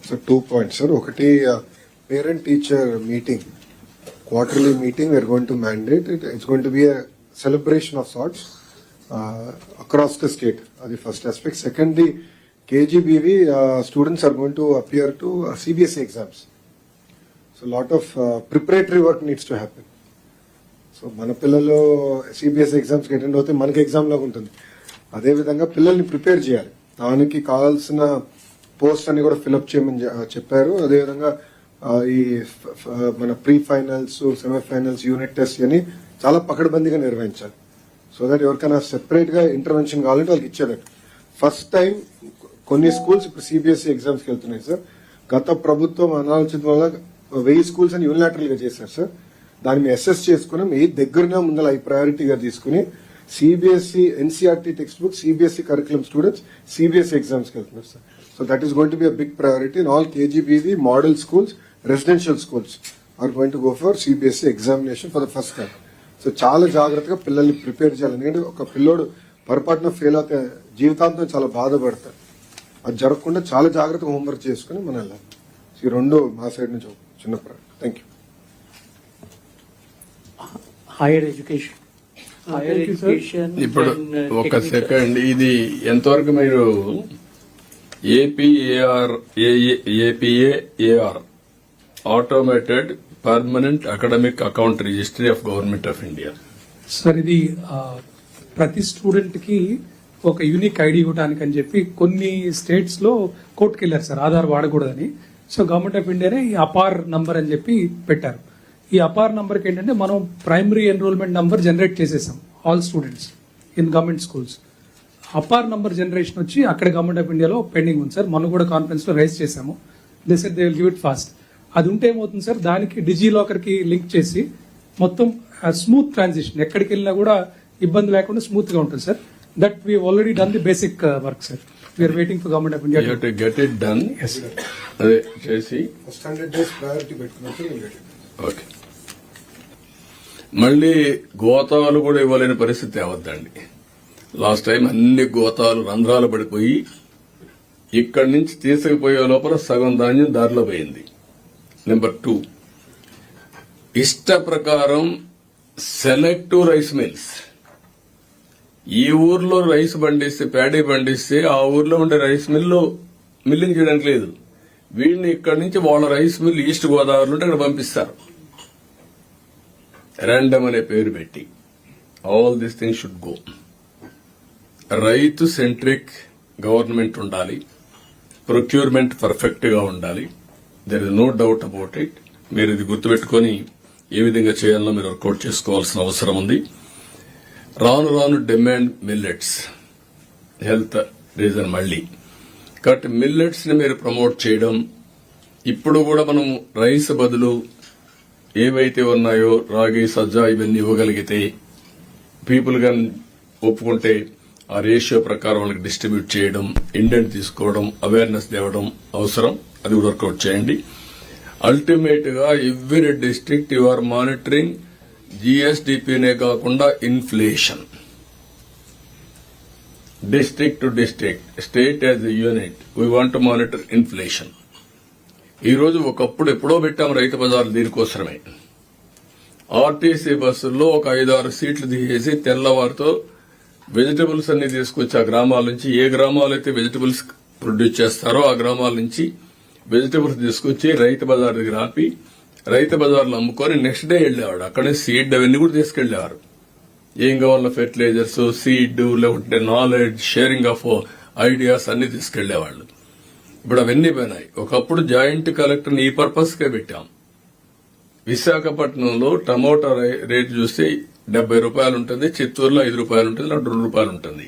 So 2 points, sir. ఒకటి parent-teacher meeting, quarterly meeting. We are going to mandate it. It's going to be a celebration of sorts across the state. That's the first aspect. Secondly, KGBV students are going to appear to CBSE exams. So a lot of preparatory work needs to happen. So మన పిల్లలు CBSE ఎగ్జామ్స్కి attend అవుతే మనకి exam లాగా ఉంటుంది. అదేవిధంగా పిల్లల్ని prepare చేయాలి. దానికి కావాల్సిన పోస్ట్ అన్ని కూడా ఫిల్అప్ చేయమని చెప్పారు. అదేవిధంగా ఈ మన pre finals, semifinals, unit test అని చాలా పకడ్బందీగా నిర్వహించాలి. సో దట్ ఎవరికైనా సెపరేట్ గా ఇంటర్వెన్షన్ కావాలంటే వాళ్ళకి ఇచ్చేదట్టు. ఫస్ట్ టైం కొన్ని స్కూల్స్ ఇప్పుడు సిబిఎస్ఈ ఎగ్జామ్స్కి వెళ్తున్నాయి సార్. గత ప్రభుత్వం అనాలోచన వల్ల 1000 స్కూల్స్ అని యూనిలాటరల్ గా చేశారు సార్. దాన్ని అసెస్ చేసుకుని మీ దగ్గరనే ముందర ఈ ప్రయారిటీగా తీసుకుని CBSE NCERT textbook, CBSE curriculum students CBSE ఎగ్జామ్స్కి వెళ్తున్నారు sir. So that is going to be a big priority in all KGBV model schools, residential schools are going to go for CBSE examination for the first time. So చాలా జాగ్రత్తగా పిల్లల్ని prepare చేయాలి. ఎందుకంటే ఒక పిల్లోడు పొరపాటున ఫెయిల్ అవుతే జీవితాంతం చాలా బాధపడతారు. అది జరగకుండా చాలా జాగ్రత్తగా హోంవర్క్ చేసుకుని మనం వెళ్ళాలి. ఈ రెండు మా సైడ్ నుంచి చిన్న priority. Thank you. Higher education ఇప్పుడు ఒక సెకండ్, ఇది ఎంతవరకు మీరు APAR automated permanent academic account registry of government of India? Sir ఇది ప్రతి స్టూడెంట్ కి ఒక యూనిక్ ఐడి ఇవ్వడానికి అని చెప్పి కొన్ని స్టేట్స్ లో కోర్టుకు వెళ్లారు సార్, ఆధార్ వాడకూడదని. సో గవర్నమెంట్ ఆఫ్ ఇండియానే ఈ అపార్ నంబర్ అని చెప్పి పెట్టారు. ఈ అపార్ నంబర్కి ఏంటంటే మనం ప్రైమరీ ఎన్రోల్మెంట్ నంబర్ జనరేట్ చేసేసాం all students in government schools. APAAR number generation వచ్చి అక్కడ గవర్నమెంట్ ఆఫ్ ఇండియాలో పెండింగ్ ఉంది సార్. మనం కూడా కాన్ఫరెన్స్ లో రైజ్ చేశాము. They said they will give it fast. అది ఉంటే ఏమవుతుంది సార్, దానికి డిజీ లాకర్ కి లింక్ చేసి మొత్తం స్మూత్ ట్రాన్సిషన్, ఎక్కడికి వెళ్ళినా కూడా ఇబ్బంది లేకుండా స్మూత్ గా ఉంటుంది sir. That we already done the basic work sir. We are waiting for government of India to get it done. అదే చేసి ఫస్ట్ 100 days ప్రయారిటీ పెట్టుకున్నట్టు. ఓకే. మళ్ళీ గోతాలు కూడా ఇవ్వలేని పరిస్థితి అవద్దండి. లాస్ట్ టైం అన్ని గోతాలు రంధ్రాలు పడిపోయి ఇక్కడి నుంచి తీసుకుపోయే లోపల సగం ధాన్యం దారిలో పోయింది. నెంబర్ 2, ఇష్ట ప్రకారం సెలెక్టివ్ రైస్ మిల్స్. ఈ ఊర్లో రైస్ పండిస్తే, ప్యాడీ పండిస్తే ఆ ఊర్లో ఉండే రైస్ మిల్లు మిల్లింగ్ చేయడానికి లేదు. వీడిని ఇక్కడి నుంచి వాళ్ళ రైస్ మిల్ ఈస్ట్ గోదావరిలో ఉంటే అక్కడ పంపిస్తారు. ర్యాండమ్ అనే పేరు పెట్టి all this thing should go. రైతు సెంట్రిక్ గవర్నమెంట్ ఉండాలి. ప్రొక్యూర్మెంట్ పర్ఫెక్ట్ గా ఉండాలి. There is no doubt about it. మీరు ఇది గుర్తుపెట్టుకుని ఏ విధంగా చేయాలో మీరు వర్కౌట్ చేసుకోవాల్సిన అవసరం ఉంది. రాను రాను డిమాండ్ మిల్లెట్స్, హెల్త్ రీజన్ మళ్లీ. కాబట్టి మిల్లెట్స్ ని మీరు ప్రమోట్ చేయడం. ఇప్పుడు కూడా మనం రైస్ బదులు ఏవైతే ఉన్నాయో రాగి, సజ్జ ఇవన్నీ ఇవ్వగలిగితే, పీపుల్ గా ఒప్పుకుంటే ఆ రేషియో ప్రకారం వాళ్ళకి డిస్ట్రిబ్యూట్ చేయడం, ఇండెంట్ తీసుకోవడం, అవేర్నెస్ తేవడం అవసరం. అది కూడా వర్కౌట్ చేయండి. అల్టిమేట్ గా every district you are monitoring జీఎస్డిపినే కాకుండా inflation. District to district, state as a unit we want to monitor inflation. ఈ రోజు ఒకప్పుడు ఎప్పుడో పెట్టాం రైతు బజార్లు దీనికోసమే. ఆర్టీసీ బస్సుల్లో ఒక 5-6 సీట్లు తీసేసి తెల్లవారితో వెజిటబుల్స్ అన్ని తీసుకొచ్చి ఆ గ్రామాల నుంచి, ఏ గ్రామాలు అయితే వెజిటబుల్స్ ప్రొడ్యూస్ చేస్తారో ఆ గ్రామాల నుంచి వెజిటబుల్స్ తీసుకొచ్చి రైతు బజార్ దగ్గర ఆపి రైతు బజార్లో అమ్ముకొని నెక్స్ట్ డే వెళ్లేవాడు. అక్కడే సీడ్ అవన్నీ కూడా తీసుకెళ్లేవారు. ఏం కావాలో ఫెర్టిలైజర్స్, సీడ్, లేకుంటే నాలెడ్జ్, షేరింగ్ ఆఫ్ ఐడియాస్ అన్ని తీసుకెళ్లేవాళ్లు. ఇప్పుడు అవన్నీ పోయినాయి. ఒకప్పుడు జాయింట్ కలెక్టర్ని ఈ పర్పస్ కే పెట్టాం. విశాఖపట్నంలో టమోటా రేటు చూస్తే 70 రూపాయలు ఉంటుంది, చిత్తూరులో 5 రూపాయలు ఉంటుంది, 2 రూపాయలు ఉంటుంది.